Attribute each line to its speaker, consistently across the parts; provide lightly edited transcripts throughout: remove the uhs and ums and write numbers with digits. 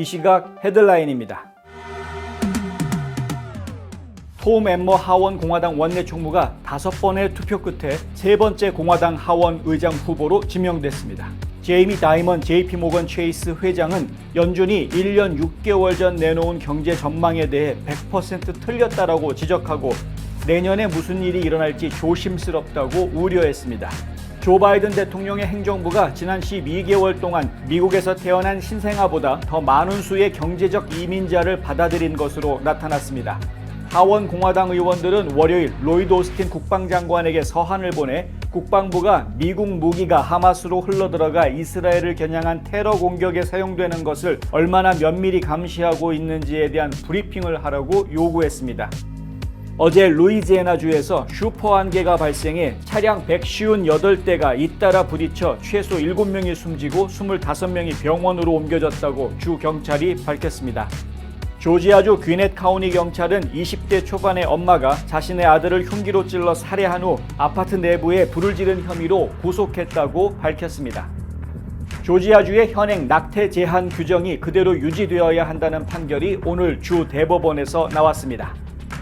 Speaker 1: 시각 헤드라인입니다. 톰 엠머 하원 공화당 원내 총무가 5번의 투표 끝에 3번째 공화당 하원 의장 후보로 지명됐습니다. 제이미 다이먼 JP모건 체이스 회장은 연준이 1년 6개월 전 내놓은 경제 전망에 대해 100% 틀렸다라고 지적하고 내년에 무슨 일이 일어날지 조심스럽다고 우려했습니다. 조 바이든 대통령의 행정부가 지난 12개월 동안 미국에서 태어난 신생아보다 더 많은 수의 경제적 이민자를 받아들인 것으로 나타났습니다. 하원 공화당 의원들은 월요일 로이드 오스틴 국방장관에게 서한을 보내 국방부가 미국 무기가 하마스로 흘러들어가 이스라엘을 겨냥한 테러 공격에 사용되는 것을 얼마나 면밀히 감시하고 있는지에 대한 브리핑을 하라고 요구했습니다. 어제 루이지애나주에서 슈퍼 한계가 발생해 차량 158대가 잇따라 부딪혀 최소 7명이 숨지고 25명이 병원으로 옮겨졌다고 주 경찰이 밝혔습니다. 조지아주 귀넷 카운티 경찰은 20대 초반의 엄마가 자신의 아들을 흉기로 찔러 살해한 후 아파트 내부에 불을 지른 혐의로 구속했다고 밝혔습니다. 조지아주의 현행 낙태 제한 규정이 그대로 유지되어야 한다는 판결이 오늘 주 대법원에서 나왔습니다.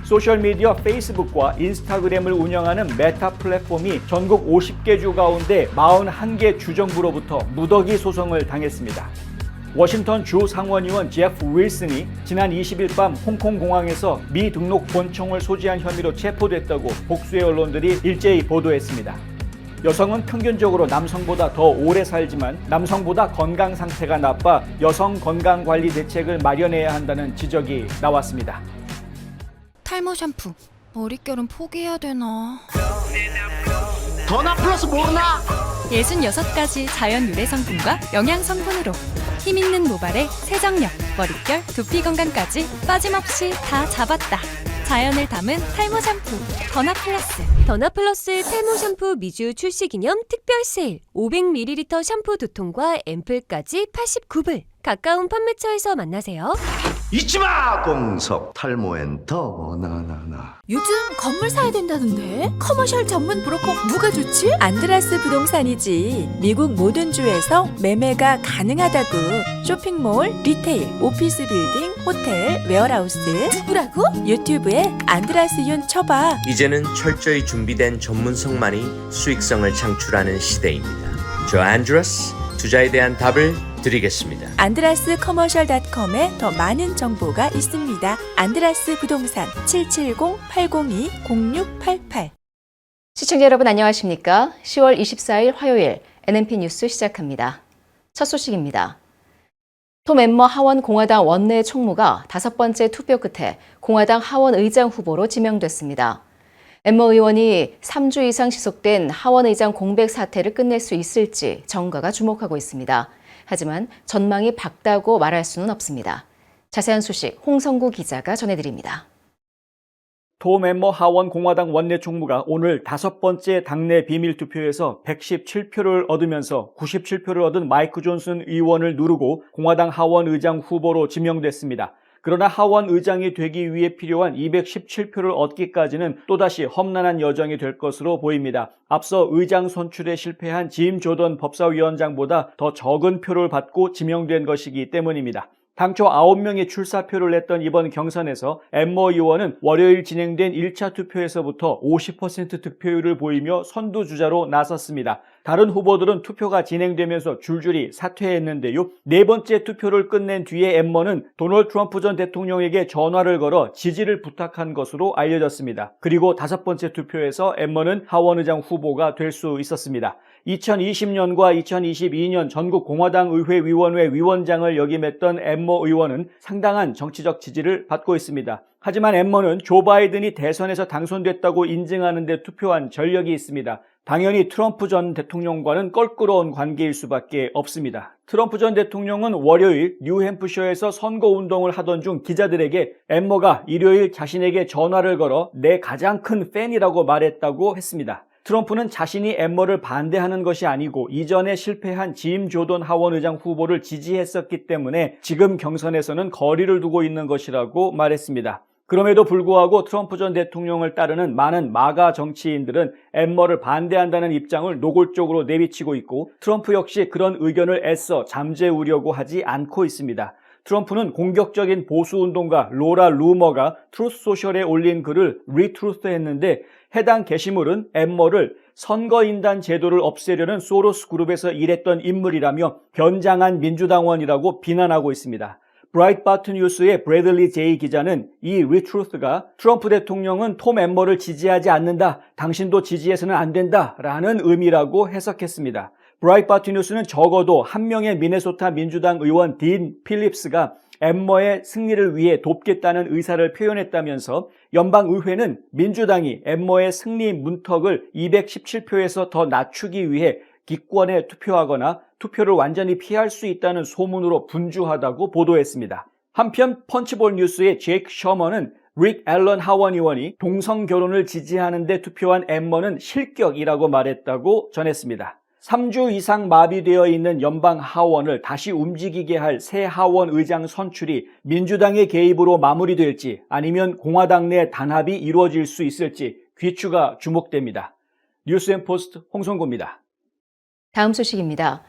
Speaker 1: 소셜미디어 페이스북과 인스타그램을 운영하는 메타 플랫폼이 전국 50개 주 가운데 41개 주정부로부터 무더기 소송을 당했습니다. 워싱턴 주 상원의원 제프 윌슨이 지난 20일 밤 홍콩 공항에서 미등록 권총을 소지한 혐의로 체포됐다고 복수의 언론들이 일제히 보도했습니다. 여성은 평균적으로 남성보다 더 오래 살지만 남성보다 건강 상태가 나빠 여성 건강관리 대책을 마련해야 한다는 지적이 나왔습니다.
Speaker 2: 탈모 샴푸, 머릿결은 포기해야 되나?
Speaker 3: 더나 플러스 모르나?
Speaker 2: 66가지 자연 유래 성분과 영양 성분으로 힘있는 모발에 세정력, 머릿결, 두피 건강까지 빠짐없이 다 잡았다. 자연을 담은 탈모 샴푸, 더나 플러스.
Speaker 4: 더나 플러스 탈모 샴푸 미주 출시 기념 특별 세일 500ml 샴푸 2통과 앰플까지 89불. 가까운 판매처에서 만나세요.
Speaker 3: 잊지마! 공석 탈모엔터 나나나.
Speaker 5: 요즘 건물 사야 된다는데? 커머셜 전문 브로커 누가 좋지?
Speaker 6: 안드라스 부동산이지. 미국 모든 주에서 매매가 가능하다고. 쇼핑몰, 리테일, 오피스 빌딩, 호텔, 웨어하우스.
Speaker 5: 누구라고?
Speaker 6: 유튜브에 안드라스 윤 쳐봐.
Speaker 7: 이제는 철저히 준비된 전문성만이 수익성을 창출하는 시대입니다. 저 안드라스, 투자에 대한 답을 드리겠습니다.
Speaker 6: 안드라스커머셜닷컴에 더 많은 정보가 있습니다. 안드라스 부동산 770-802-0688.
Speaker 8: 시청자 여러분 안녕하십니까? 10월 24일 화요일 NNP 뉴스 시작합니다. 첫 소식입니다. 톰 엠머 하원 공화당 원내 총무가 5번째 투표 끝에 공화당 하원 의장 후보로 지명됐습니다. 엠머 의원이 3주 이상 지속된 하원 의장 공백 사태를 끝낼 수 있을지 전가가 주목하고 있습니다. 하지만 전망이 밝다고 말할 수는 없습니다. 자세한 소식 홍성구 기자가 전해드립니다.
Speaker 1: 톰 엠머 하원 공화당 원내 총무가 오늘 5번째 당내 비밀투표에서 117표를 얻으면서 97표를 얻은 마이크 존슨 의원을 누르고 공화당 하원 의장 후보로 지명됐습니다. 그러나 하원 의장이 되기 위해 필요한 217표를 얻기까지는 또다시 험난한 여정이 될 것으로 보입니다. 앞서 의장 선출에 실패한 짐 조던 법사위원장보다 더 적은 표를 받고 지명된 것이기 때문입니다. 당초 9명의 출사표를 냈던 이번 경선에서 엠머 의원은 월요일 진행된 1차 투표에서부터 50% 득표율을 보이며 선두주자로 나섰습니다. 다른 후보들은 투표가 진행되면서 줄줄이 사퇴했는데요. 네 번째 투표를 끝낸 뒤에 엠머는 도널드 트럼프 전 대통령에게 전화를 걸어 지지를 부탁한 것으로 알려졌습니다. 그리고 5번째 투표에서 엠머는 하원의장 후보가 될 수 있었습니다. 2020년과 2022년 전국 공화당 의회 위원회 위원장을 역임했던 엠머 의원은 상당한 정치적 지지를 받고 있습니다. 하지만 엠머는 조 바이든이 대선에서 당선됐다고 인증하는 데 투표한 전력이 있습니다. 당연히 트럼프 전 대통령과는 껄끄러운 관계일 수밖에 없습니다. 트럼프 전 대통령은 월요일 뉴햄프셔에서 선거운동을 하던 중 기자들에게 엠머가 일요일 자신에게 전화를 걸어 내 가장 큰 팬이라고 말했다고 했습니다. 트럼프는 자신이 엠머를 반대하는 것이 아니고 이전에 실패한 짐 조던 하원 의장 후보를 지지했었기 때문에 지금 경선에서는 거리를 두고 있는 것이라고 말했습니다. 그럼에도 불구하고 트럼프 전 대통령을 따르는 많은 마가 정치인들은 엠머를 반대한다는 입장을 노골적으로 내비치고 있고 트럼프 역시 그런 의견을 애써 잠재우려고 하지 않고 있습니다. 트럼프는 공격적인 보수운동가 로라 루머가 트루스 소셜에 올린 글을 리트루스했는데 해당 게시물은 엠머를 선거인단 제도를 없애려는 소로스 그룹에서 일했던 인물이라며 변장한 민주당원이라고 비난하고 있습니다. 브라이트바트 뉴스의 브래들리 제이 기자는 이 리트루스가 트럼프 대통령은 톰 엠머를 지지하지 않는다, 당신도 지지해서는 안 된다 라는 의미라고 해석했습니다. 브라이트바트 뉴스는 적어도 한 명의 미네소타 민주당 의원 딘 필립스가 엠머의 승리를 위해 돕겠다는 의사를 표현했다면서 연방의회는 민주당이 엠머의 승리 문턱을 217표에서 더 낮추기 위해 기권에 투표하거나 투표를 완전히 피할 수 있다는 소문으로 분주하다고 보도했습니다. 한편 펀치볼 뉴스의 제이크 셔먼은 릭 앨런 하원 의원이 동성 결혼을 지지하는 데 투표한 엠머는 실격이라고 말했다고 전했습니다. 3주 이상 마비되어 있는 연방 하원을 다시 움직이게 할 새 하원 의장 선출이 민주당의 개입으로 마무리될지 아니면 공화당 내 단합이 이루어질 수 있을지 귀추가 주목됩니다. 뉴스앤포스트 홍성구입니다.
Speaker 8: 다음 소식입니다.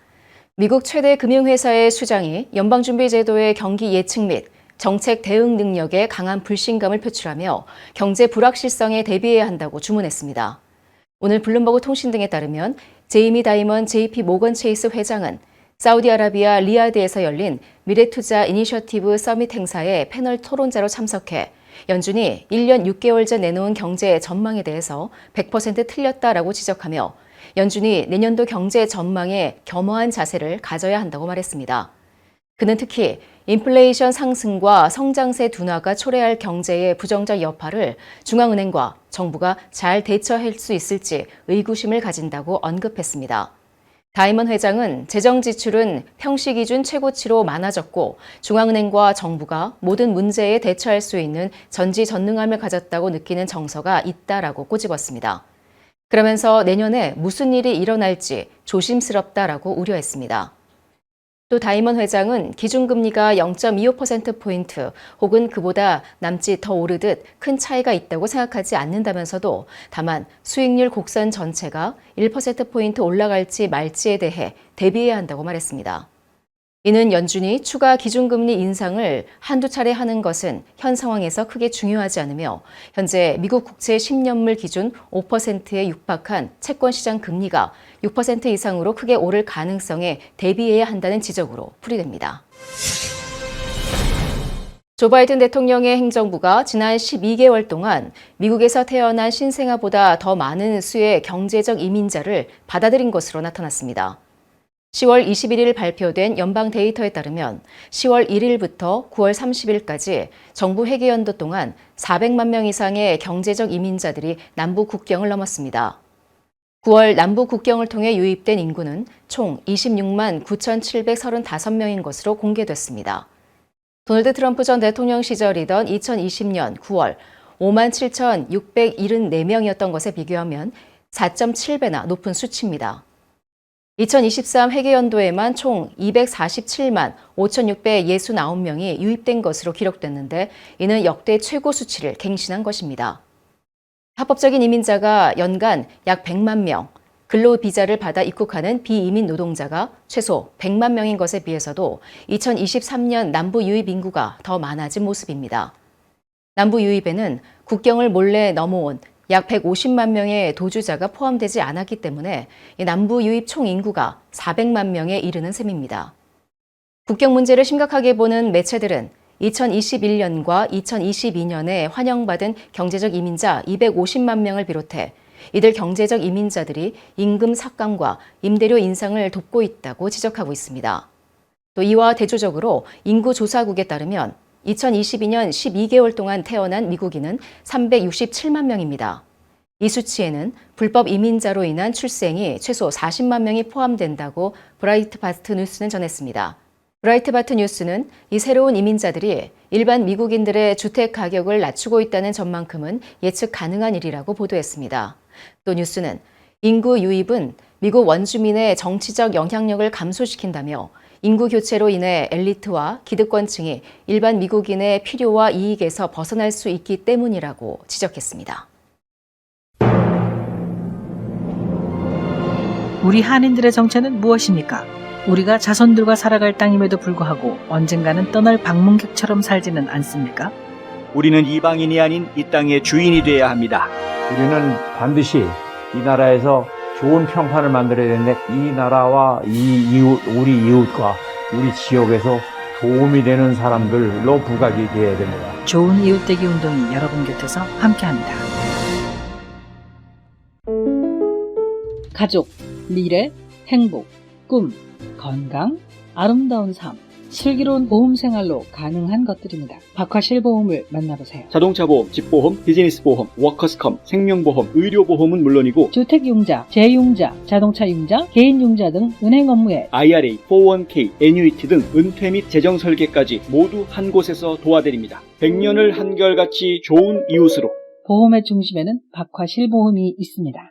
Speaker 8: 미국 최대 금융회사의 수장이 연방준비제도의 경기 예측 및 정책 대응 능력에 강한 불신감을 표출하며 경제 불확실성에 대비해야 한다고 주문했습니다. 오늘 블룸버그 통신 등에 따르면 제이미 다이먼 JP 모건 체이스 회장은 사우디아라비아 리야드에서 열린 미래투자 이니셔티브 서밋 행사에 패널 토론자로 참석해 연준이 1년 6개월 전 내놓은 경제 전망에 대해서 100% 틀렸다라고 지적하며 연준이 내년도 경제 전망에 겸허한 자세를 가져야 한다고 말했습니다. 그는 특히 인플레이션 상승과 성장세 둔화가 초래할 경제의 부정적 여파를 중앙은행과 정부가 잘 대처할 수 있을지 의구심을 가진다고 언급했습니다. 다이먼 회장은 재정 지출은 평시 기준 최고치로 많아졌고 중앙은행과 정부가 모든 문제에 대처할 수 있는 전지전능함을 가졌다고 느끼는 정서가 있다라고 꼬집었습니다. 그러면서 내년에 무슨 일이 일어날지 조심스럽다라고 우려했습니다. 또 다이먼 회장은 기준금리가 0.25%포인트 혹은 그보다 남짓 더 오르듯 큰 차이가 있다고 생각하지 않는다면서도 다만 수익률 곡선 전체가 1%포인트 올라갈지 말지에 대해 대비해야 한다고 말했습니다. 이는 연준이 추가 기준금리 인상을 한두 차례 하는 것은 현 상황에서 크게 중요하지 않으며 현재 미국 국채 10년물 기준 5%에 육박한 채권시장 금리가 6% 이상으로 크게 오를 가능성에 대비해야 한다는 지적으로 풀이됩니다. 조 바이든 대통령의 행정부가 지난 12개월 동안 미국에서 태어난 신생아보다 더 많은 수의 경제적 이민자를 받아들인 것으로 나타났습니다. 10월 21일 발표된 연방 데이터에 따르면 10월 1일부터 9월 30일까지 정부 회계연도 동안 400만 명 이상의 경제적 이민자들이 남부 국경을 넘었습니다. 9월 남부 국경을 통해 유입된 인구는 총 26만 9,735명인 것으로 공개됐습니다. 도널드 트럼프 전 대통령 시절이던 2020년 9월 5만 7,674명이었던 것에 비교하면 4.7배나 높은 수치입니다. 2023 회계연도에만 총 247만 5,669명이 유입된 것으로 기록됐는데 이는 역대 최고 수치를 갱신한 것입니다. 합법적인 이민자가 연간 약 100만 명, 근로비자를 받아 입국하는 비이민 노동자가 최소 100만 명인 것에 비해서도 2023년 남부 유입 인구가 더 많아진 모습입니다. 남부 유입에는 국경을 몰래 넘어온 약 150만 명의 도주자가 포함되지 않았기 때문에 남부 유입 총 인구가 400만 명에 이르는 셈입니다. 국경 문제를 심각하게 보는 매체들은 2021년과 2022년에 환영받은 경제적 이민자 250만 명을 비롯해 이들 경제적 이민자들이 임금 삭감과 임대료 인상을 돕고 있다고 지적하고 있습니다. 또 이와 대조적으로 인구조사국에 따르면 2022년 12개월 동안 태어난 미국인은 367만 명입니다. 이 수치에는 불법 이민자로 인한 출생이 최소 40만 명이 포함된다고 브라이트바트 뉴스는 전했습니다. 브라이트바트 뉴스는 이 새로운 이민자들이 일반 미국인들의 주택 가격을 낮추고 있다는 점만큼은 예측 가능한 일이라고 보도했습니다. 또 뉴스는 인구 유입은 미국 원주민의 정치적 영향력을 감소시킨다며 인구 교체로 인해 엘리트와 기득권층이 일반 미국인의 필요와 이익에서 벗어날 수 있기 때문이라고 지적했습니다.
Speaker 9: 우리 한인들의 정체는 무엇입니까? 우리가 자손들과 살아갈 땅임에도 불구하고 언젠가는 떠날 방문객처럼 살지는 않습니까?
Speaker 1: 우리는 이방인이 아닌 이 땅의 주인이 되어야 합니다.
Speaker 10: 우리는 반드시 이 나라에서 좋은 평판을 만들어야 되는데 이 나라와 우리 이웃과 우리 지역에서 도움이 되는 사람들로 부각이 되어야 됩니다.
Speaker 9: 좋은 이웃되기 운동이 여러분 곁에서 함께합니다. 가족, 미래, 행복, 꿈, 건강, 아름다운 삶, 슬기로운 보험 생활로 가능한 것들입니다. 박화실보험을 만나보세요.
Speaker 1: 자동차 보험, 집보험, 비즈니스 보험, 워커스컴, 생명보험, 의료보험은 물론이고
Speaker 9: 주택융자, 재융자, 자동차융자, 개인융자 등 은행 업무에
Speaker 1: IRA, 401k, 애뉴이티 등 은퇴 및 재정 설계까지 모두 한 곳에서 도와드립니다. 100년을 한결같이 좋은 이웃으로.
Speaker 9: 보험의 중심에는 박화실보험이 있습니다.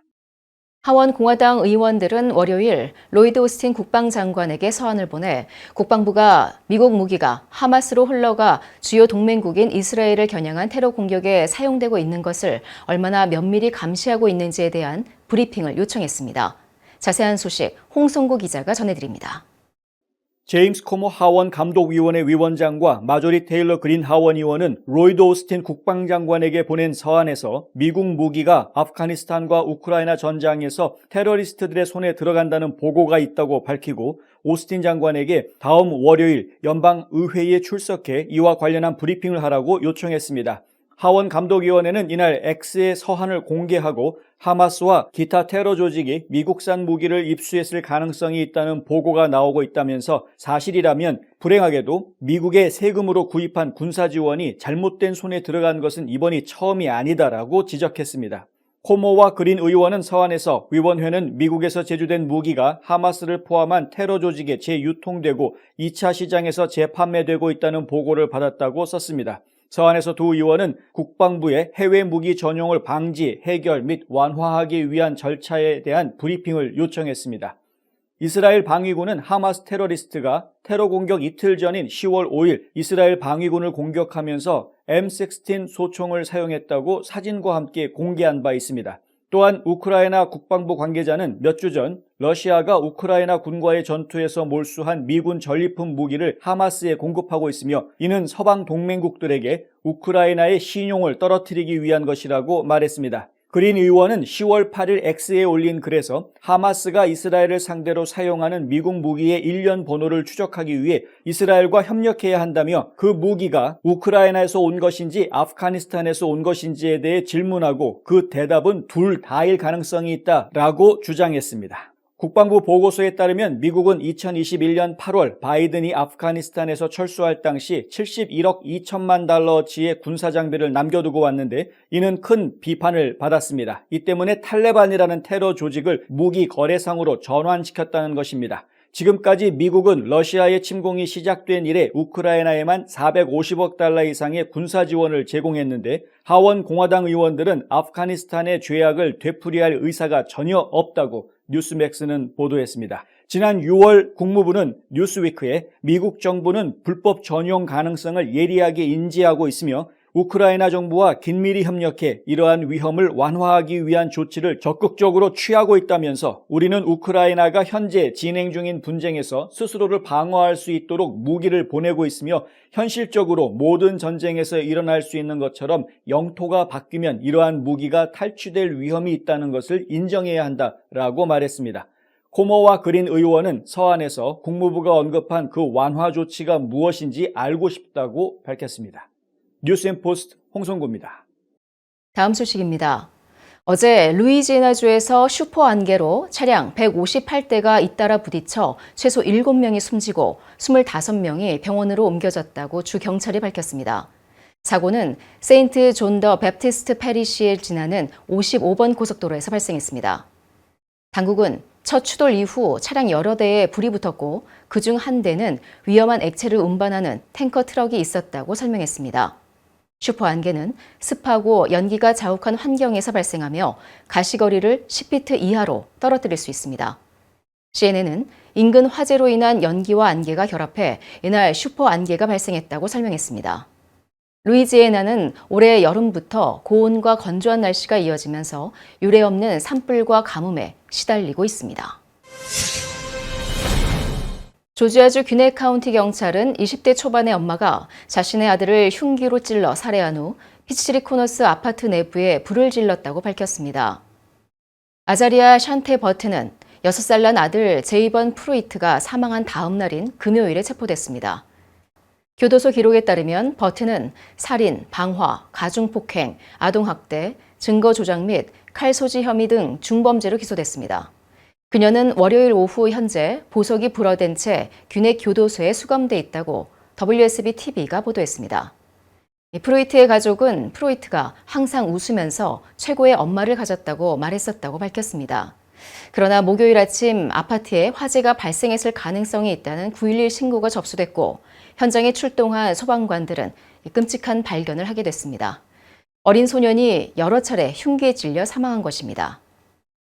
Speaker 8: 하원 공화당 의원들은 월요일 로이드 오스틴 국방장관에게 서한을 보내 국방부가 미국 무기가 하마스로 흘러가 주요 동맹국인 이스라엘을 겨냥한 테러 공격에 사용되고 있는 것을 얼마나 면밀히 감시하고 있는지에 대한 브리핑을 요청했습니다. 자세한 소식 홍성구 기자가 전해드립니다.
Speaker 1: 제임스 코모 하원 감독위원회 위원장과 마조리 테일러 그린 하원 의원은 로이드 오스틴 국방장관에게 보낸 서한에서 미국 무기가 아프가니스탄과 우크라이나 전장에서 테러리스트들의 손에 들어간다는 보고가 있다고 밝히고 오스틴 장관에게 다음 월요일 연방의회에 출석해 이와 관련한 브리핑을 하라고 요청했습니다. 하원 감독위원회는 이날 X의 서한을 공개하고 하마스와 기타 테러 조직이 미국산 무기를 입수했을 가능성이 있다는 보고가 나오고 있다면서 사실이라면 불행하게도 미국의 세금으로 구입한 군사 지원이 잘못된 손에 들어간 것은 이번이 처음이 아니다라고 지적했습니다. 코모와 그린 의원은 서한에서 위원회는 미국에서 제조된 무기가 하마스를 포함한 테러 조직에 재유통되고 2차 시장에서 재판매되고 있다는 보고를 받았다고 썼습니다. 서한에서 두 의원은 국방부의 해외 무기 전용을 방지, 해결 및 완화하기 위한 절차에 대한 브리핑을 요청했습니다. 이스라엘 방위군은 하마스 테러리스트가 테러 공격 이틀 전인 10월 5일 이스라엘 방위군을 공격하면서 M16 소총을 사용했다고 사진과 함께 공개한 바 있습니다. 또한 우크라이나 국방부 관계자는 몇 주 전 러시아가 우크라이나 군과의 전투에서 몰수한 미군 전리품 무기를 하마스에 공급하고 있으며 이는 서방 동맹국들에게 우크라이나의 신용을 떨어뜨리기 위한 것이라고 말했습니다. 그린 의원은 10월 8일 X에 올린 글에서 하마스가 이스라엘을 상대로 사용하는 미국 무기의 일련 번호를 추적하기 위해 이스라엘과 협력해야 한다며 그 무기가 우크라이나에서 온 것인지 아프가니스탄에서 온 것인지에 대해 질문하고 그 대답은 둘 다일 가능성이 있다라고 주장했습니다. 국방부 보고서에 따르면 미국은 2021년 8월 바이든이 아프가니스탄에서 철수할 당시 71억 2천만 달러어치의 군사장비를 남겨두고 왔는데 이는 큰 비판을 받았습니다. 이 때문에 탈레반이라는 테러 조직을 무기 거래상으로 전환시켰다는 것입니다. 지금까지 미국은 러시아의 침공이 시작된 이래 우크라이나에만 450억 달러 이상의 군사 지원을 제공했는데 하원 공화당 의원들은 아프가니스탄의 죄악을 되풀이할 의사가 전혀 없다고 뉴스맥스는 보도했습니다. 지난 6월 국무부는 뉴스위크에 미국 정부는 불법 전용 가능성을 예리하게 인지하고 있으며 우크라이나 정부와 긴밀히 협력해 이러한 위험을 완화하기 위한 조치를 적극적으로 취하고 있다면서 우리는 우크라이나가 현재 진행 중인 분쟁에서 스스로를 방어할 수 있도록 무기를 보내고 있으며 현실적으로 모든 전쟁에서 일어날 수 있는 것처럼 영토가 바뀌면 이러한 무기가 탈취될 위험이 있다는 것을 인정해야 한다라고 말했습니다. 코모와 그린 의원은 서한에서 국무부가 언급한 그 완화 조치가 무엇인지 알고 싶다고 밝혔습니다. 뉴스앤포스트 홍성구입니다.
Speaker 8: 다음 소식입니다. 어제 루이지애나주에서 슈퍼 안개로 차량 158대가 잇따라 부딪혀 최소 7명이 숨지고 25명이 병원으로 옮겨졌다고 주 경찰이 밝혔습니다. 사고는 세인트 존 더 베프티스트 페리시에 지나는 55번 고속도로에서 발생했습니다. 당국은 첫 추돌 이후 차량 여러 대에 불이 붙었고 그중 한 대는 위험한 액체를 운반하는 탱커 트럭이 있었다고 설명했습니다. 슈퍼 안개는 습하고 연기가 자욱한 환경에서 발생하며 가시거리를 10피트 이하로 떨어뜨릴 수 있습니다. CNN은 인근 화재로 인한 연기와 안개가 결합해 이날 슈퍼 안개가 발생했다고 설명했습니다. 루이지애나는 올해 여름부터 고온과 건조한 날씨가 이어지면서 유례없는 산불과 가뭄에 시달리고 있습니다. 조지아주 귀넷 카운티 경찰은 20대 초반의 엄마가 자신의 아들을 흉기로 찔러 살해한 후 피치리 코너스 아파트 내부에 불을 질렀다고 밝혔습니다. 아자리아 샨테 버튼은 6살 난 아들 제이번 프루이트가 사망한 다음 날인 금요일에 체포됐습니다. 교도소 기록에 따르면 버튼은 살인, 방화, 가중폭행, 아동학대, 증거 조작 및 칼 소지 혐의 등 중범죄로 기소됐습니다. 그녀는 월요일 오후 현재 보석이 불어댄 채 귀넷 교도소에 수감돼 있다고 WSB-TV가 보도했습니다. 프로이트의 가족은 프로이트가 항상 웃으면서 최고의 엄마를 가졌다고 말했었다고 밝혔습니다. 그러나 목요일 아침 아파트에 화재가 발생했을 가능성이 있다는 911 신고가 접수됐고 현장에 출동한 소방관들은 끔찍한 발견을 하게 됐습니다. 어린 소년이 여러 차례 흉기에 찔려 사망한 것입니다.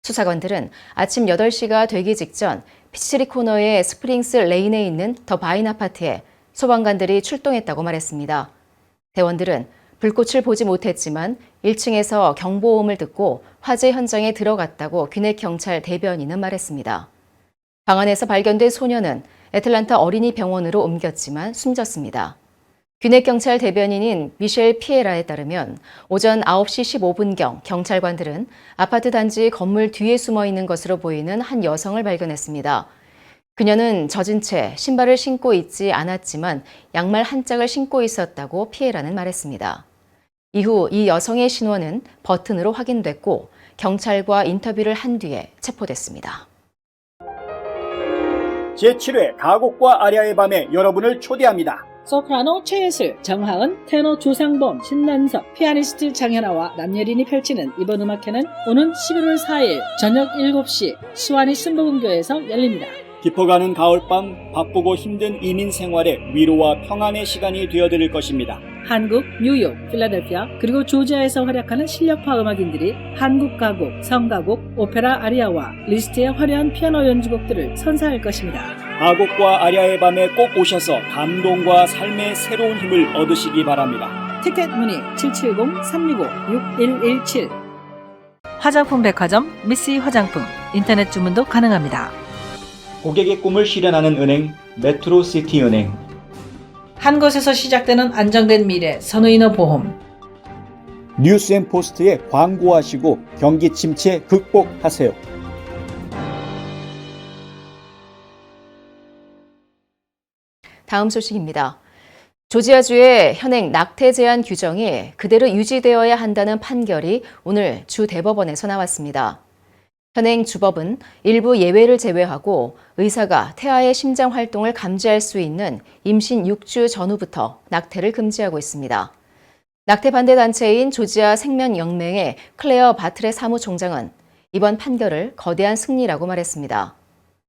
Speaker 8: 수사관들은 아침 8시가 되기 직전 피치리 코너의 스프링스 레인에 있는 더 바인 아파트에 소방관들이 출동했다고 말했습니다. 대원들은 불꽃을 보지 못했지만 1층에서 경보음을 듣고 화재 현장에 들어갔다고 귀넷 경찰 대변인은 말했습니다. 방 안에서 발견된 소년은 애틀란타 어린이 병원으로 옮겼지만 숨졌습니다. 귀넷 경찰 대변인인 미셸 피에라에 따르면 오전 9시 15분경 경찰관들은 아파트 단지 건물 뒤에 숨어 있는 것으로 보이는 한 여성을 발견했습니다. 그녀는 젖은 채 신발을 신고 있지 않았지만 양말 한 짝을 신고 있었다고 피에라는 말했습니다. 이후 이 여성의 신원은 버튼으로 확인됐고 경찰과 인터뷰를 한 뒤에 체포됐습니다.
Speaker 1: 제7회 가곡과 아리아의 밤에 여러분을 초대합니다.
Speaker 9: 소프라노 최예슬, 정하은, 테너 조상범, 신난석, 피아니스트 장현아와 남예린이 펼치는 이번 음악회는 오는 11월 4일 저녁 7시 수완이 순복음교회에서 열립니다.
Speaker 1: 깊어가는 가을밤 바쁘고 힘든 이민 생활에 위로와 평안의 시간이 되어드릴 것입니다.
Speaker 9: 한국, 뉴욕, 필라델피아, 그리고 조지아에서 활약하는 실력파 음악인들이 한국 가곡, 성가곡, 오페라 아리아와 리스트의 화려한 피아노 연주곡들을 선사할 것입니다.
Speaker 1: 가곡과 아리아의 밤에 꼭 오셔서 감동과 삶의 새로운 힘을 얻으시기 바랍니다.
Speaker 9: 티켓 문의 770-365-6117 화장품 백화점 미시 화장품 인터넷 주문도 가능합니다.
Speaker 1: 고객의 꿈을 실현하는 은행 메트로시티은행.
Speaker 9: 한 곳에서 시작되는 안정된 미래 선우인어 보험.
Speaker 1: 뉴스앤포스트에 광고하시고 경기 침체 극복하세요.
Speaker 8: 다음 소식입니다. 조지아주의 현행 낙태 제한 규정이 그대로 유지되어야 한다는 판결이 오늘 주 대법원에서 나왔습니다. 현행 주법은 일부 예외를 제외하고 의사가 태아의 심장 활동을 감지할 수 있는 임신 6주 전후부터 낙태를 금지하고 있습니다. 낙태 반대 단체인 조지아 생명연맹의 클레어 바트렛 사무총장은 이번 판결을 거대한 승리라고 말했습니다.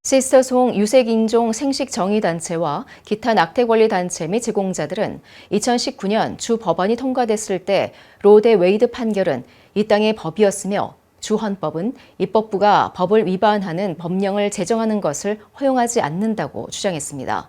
Speaker 8: 시스터송 유색인종 생식정의단체와 기타 낙태권리단체 및 제공자들은 2019년 주 법안이 통과됐을 때 로 대 웨이드 판결은 이 땅의 법이었으며 주 헌법은 입법부가 법을 위반하는 법령을 제정하는 것을 허용하지 않는다고 주장했습니다.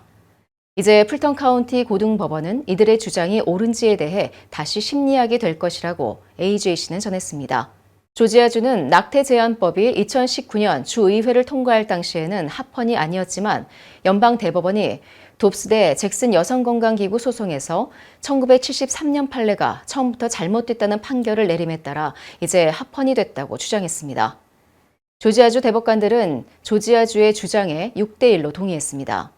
Speaker 8: 이제 풀턴 카운티 고등법원은 이들의 주장이 옳은지에 대해 다시 심리하게 될 것이라고 AJC는 전했습니다. 조지아주는 낙태 제한법이 2019년 주의회를 통과할 당시에는 합헌이 아니었지만 연방 대법원이 돕스 대 잭슨 여성건강기구 소송에서 1973년 판례가 처음부터 잘못됐다는 판결을 내림에 따라 이제 합헌이 됐다고 주장했습니다. 조지아주 대법관들은 조지아주의 주장에 6대1로 동의했습니다.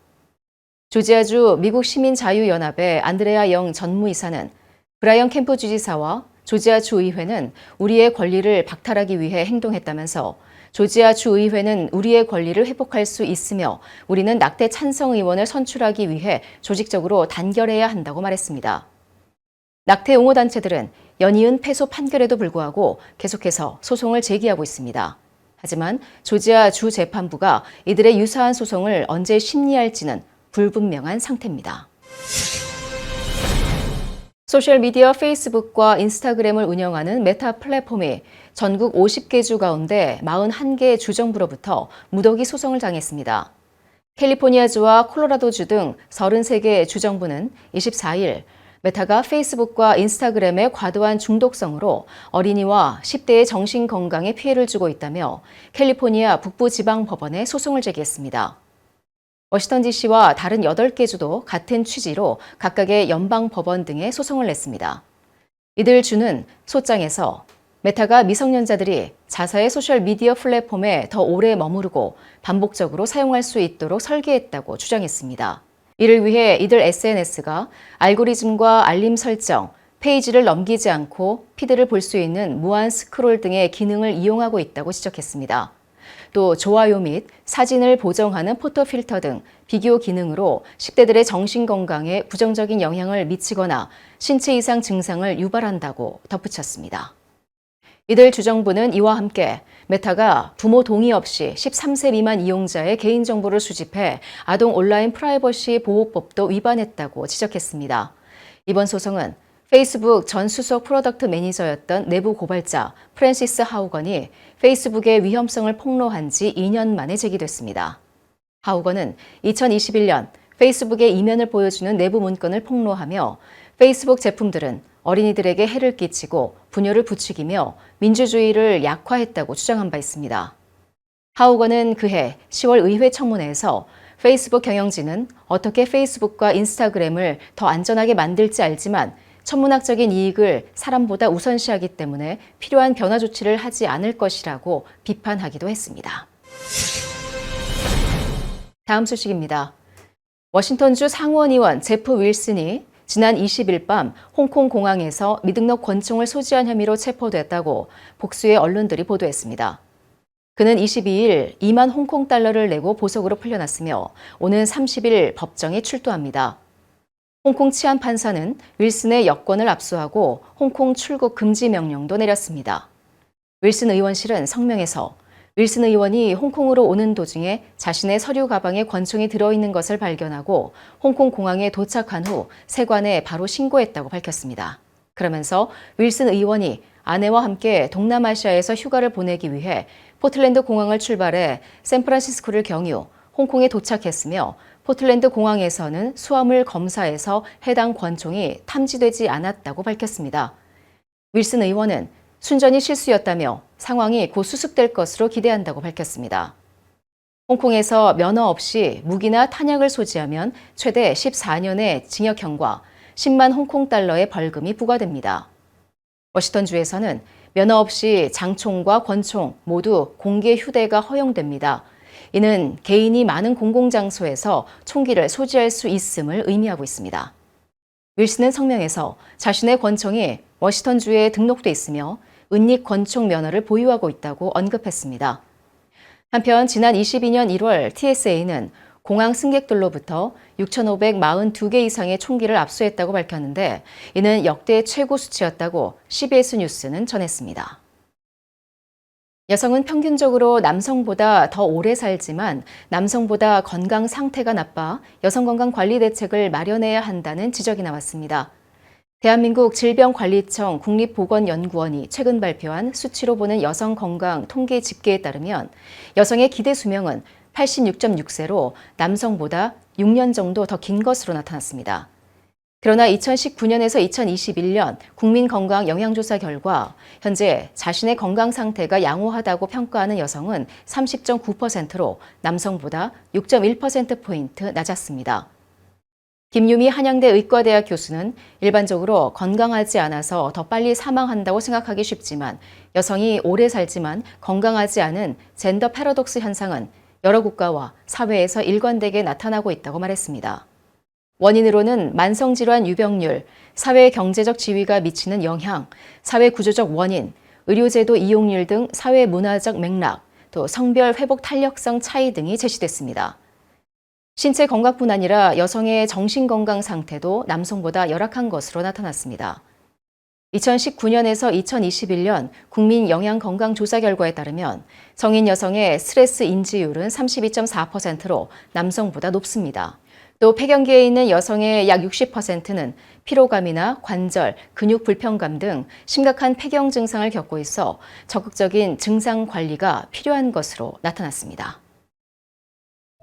Speaker 8: 조지아주 미국시민자유연합의 안드레아 영 전무이사는 브라이언 캠프 주지사와 조지아 주의회는 우리의 권리를 박탈하기 위해 행동했다면서 조지아 주의회는 우리의 권리를 회복할 수 있으며 우리는 낙태 찬성 의원을 선출하기 위해 조직적으로 단결해야 한다고 말했습니다. 낙태 옹호 단체들은 연이은 패소 판결에도 불구하고 계속해서 소송을 제기하고 있습니다. 하지만 조지아 주 재판부가 이들의 유사한 소송을 언제 심리할지는 불분명한 상태입니다. 소셜미디어 페이스북과 인스타그램을 운영하는 메타 플랫폼이 전국 50개 주 가운데 41개 주정부로부터 무더기 소송을 당했습니다. 캘리포니아주와 콜로라도주 등 33개 주정부는 24일 메타가 페이스북과 인스타그램의 과도한 중독성으로 어린이와 10대의 정신건강에 피해를 주고 있다며 캘리포니아 북부지방법원에 소송을 제기했습니다. 워싱턴 DC와 다른 8개 주도 같은 취지로 각각의 연방 법원 등에 소송을 냈습니다. 이들 주는 소장에서 메타가 미성년자들이 자사의 소셜미디어 플랫폼에 더 오래 머무르고 반복적으로 사용할 수 있도록 설계했다고 주장했습니다. 이를 위해 이들 SNS가 알고리즘과 알림 설정, 페이지를 넘기지 않고 피드를 볼 수 있는 무한 스크롤 등의 기능을 이용하고 있다고 지적했습니다. 또 좋아요 및 사진을 보정하는 포토 필터 등 비교 기능으로 10대들의 정신 건강에 부정적인 영향을 미치거나 신체 이상 증상을 유발한다고 덧붙였습니다. 이들 주정부는 이와 함께 메타가 부모 동의 없이 13세 미만 이용자의 개인정보를 수집해 아동 온라인 프라이버시 보호법도 위반했다고 지적했습니다. 이번 소송은 페이스북 전 수석 프로덕트 매니저였던 내부 고발자 프랜시스 하우건이 페이스북의 위험성을 폭로한 지 2년 만에 제기됐습니다. 하우건은 2021년 페이스북의 이면을 보여주는 내부 문건을 폭로하며 페이스북 제품들은 어린이들에게 해를 끼치고 분열을 부추기며 민주주의를 약화했다고 주장한 바 있습니다. 하우건은 그해 10월 의회 청문회에서 페이스북 경영진은 어떻게 페이스북과 인스타그램을 더 안전하게 만들지 알지만 천문학적인 이익을 사람보다 우선시하기 때문에 필요한 변화 조치를 하지 않을 것이라고 비판하기도 했습니다. 다음 소식입니다. 워싱턴주 상원 의원 제프 윌슨이 지난 20일 밤 홍콩 공항에서 미등록 권총을 소지한 혐의로 체포됐다고 복수의 언론들이 보도했습니다. 그는 22일 2만 홍콩 달러를 내고 보석으로 풀려났으며 오는 30일 법정에 출두합니다. 홍콩 치안 판사는 윌슨의 여권을 압수하고 홍콩 출국 금지 명령도 내렸습니다. 윌슨 의원실은 성명에서 윌슨 의원이 홍콩으로 오는 도중에 자신의 서류 가방에 권총이 들어있는 것을 발견하고 홍콩 공항에 도착한 후 세관에 바로 신고했다고 밝혔습니다. 그러면서 윌슨 의원이 아내와 함께 동남아시아에서 휴가를 보내기 위해 포틀랜드 공항을 출발해 샌프란시스코를 경유 홍콩에 도착했으며 포틀랜드 공항에서는 수화물 검사에서 해당 권총이 탐지되지 않았다고 밝혔습니다. 윌슨 의원은 순전히 실수였다며 상황이 곧 수습될 것으로 기대한다고 밝혔습니다. 홍콩에서 면허 없이 무기나 탄약을 소지하면 최대 14년의 징역형과 10만 홍콩 달러의 벌금이 부과됩니다. 워싱턴주에서는 면허 없이 장총과 권총 모두 공개 휴대가 허용됩니다. 이는 개인이 많은 공공장소에서 총기를 소지할 수 있음을 의미하고 있습니다. 윌슨은 성명에서 자신의 권총이 워싱턴주에 등록돼 있으며 은닉 권총 면허를 보유하고 있다고 언급했습니다. 한편 지난 22년 1월 TSA는 공항 승객들로부터 6,542개 이상의 총기를 압수했다고 밝혔는데 이는 역대 최고 수치였다고 CBS 뉴스는 전했습니다. 여성은 평균적으로 남성보다 더 오래 살지만 남성보다 건강 상태가 나빠 여성 건강 관리 대책을 마련해야 한다는 지적이 나왔습니다. 대한민국 질병관리청 국립보건연구원이 최근 발표한 수치로 보는 여성 건강 통계 집계에 따르면 여성의 기대 수명은 86.6세로 남성보다 6년 정도 더 긴 것으로 나타났습니다. 그러나 2019년에서 2021년 국민건강 영양조사 결과 현재 자신의 건강 상태가 양호하다고 평가하는 여성은 30.9%로 남성보다 6.1%포인트 낮았습니다. 김유미 한양대 의과대학 교수는 일반적으로 건강하지 않아서 더 빨리 사망한다고 생각하기 쉽지만 여성이 오래 살지만 건강하지 않은 젠더 패러독스 현상은 여러 국가와 사회에서 일관되게 나타나고 있다고 말했습니다. 원인으로는 만성질환 유병률, 사회 경제적 지위가 미치는 영향, 사회 구조적 원인, 의료제도 이용률 등 사회 문화적 맥락, 또 성별 회복 탄력성 차이 등이 제시됐습니다. 신체 건강뿐 아니라 여성의 정신 건강 상태도 남성보다 열악한 것으로 나타났습니다. 2019년에서 2021년 국민 영양 건강 조사 결과에 따르면 성인 여성의 스트레스 인지율은 32.4%로 남성보다 높습니다. 또 폐경기에 있는 여성의 약 60%는 피로감이나 관절, 근육 불편감 등 심각한 폐경 증상을 겪고 있어 적극적인 증상 관리가 필요한 것으로 나타났습니다.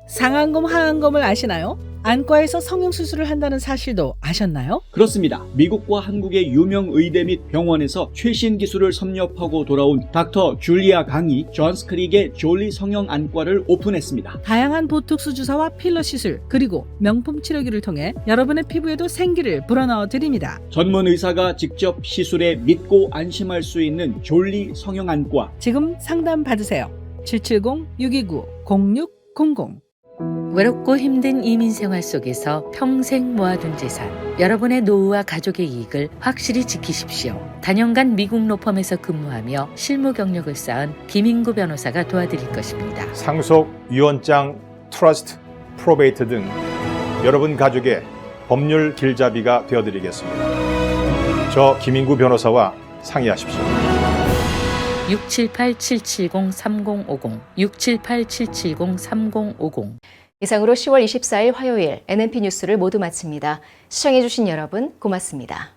Speaker 9: 상안검, 하안검을 아시나요? 안과에서 성형수술을 한다는 사실도 아셨나요?
Speaker 1: 그렇습니다. 미국과 한국의 유명 의대 및 병원에서 최신 기술을 섭렵하고 돌아온 닥터 줄리아 강이 존스 크릭의 졸리 성형 안과를 오픈했습니다.
Speaker 9: 다양한 보톡스 주사와 필러 시술, 그리고 명품 치료기를 통해 여러분의 피부에도 생기를 불어넣어 드립니다.
Speaker 1: 전문 의사가 직접 시술에 믿고 안심할 수 있는 졸리 성형 안과.
Speaker 9: 지금 상담 받으세요. 770-629-0600.
Speaker 11: 외롭고 힘든 이민 생활 속에서 평생 모아둔 재산, 여러분의 노후와 가족의 이익을 확실히 지키십시오. 단연간 미국 로펌에서 근무하며 실무 경력을 쌓은 김인구 변호사가 도와드릴 것입니다.
Speaker 12: 상속, 유언장, 트러스트, 프로베이트 등 여러분 가족의 법률 길잡이가 되어드리겠습니다. 저 김인구 변호사와 상의하십시오.
Speaker 11: 678-770-3050, 678-770-3050.
Speaker 8: 이상으로 10월 24일 화요일 NNP 뉴스를 모두 마칩니다. 시청해주신 여러분 고맙습니다.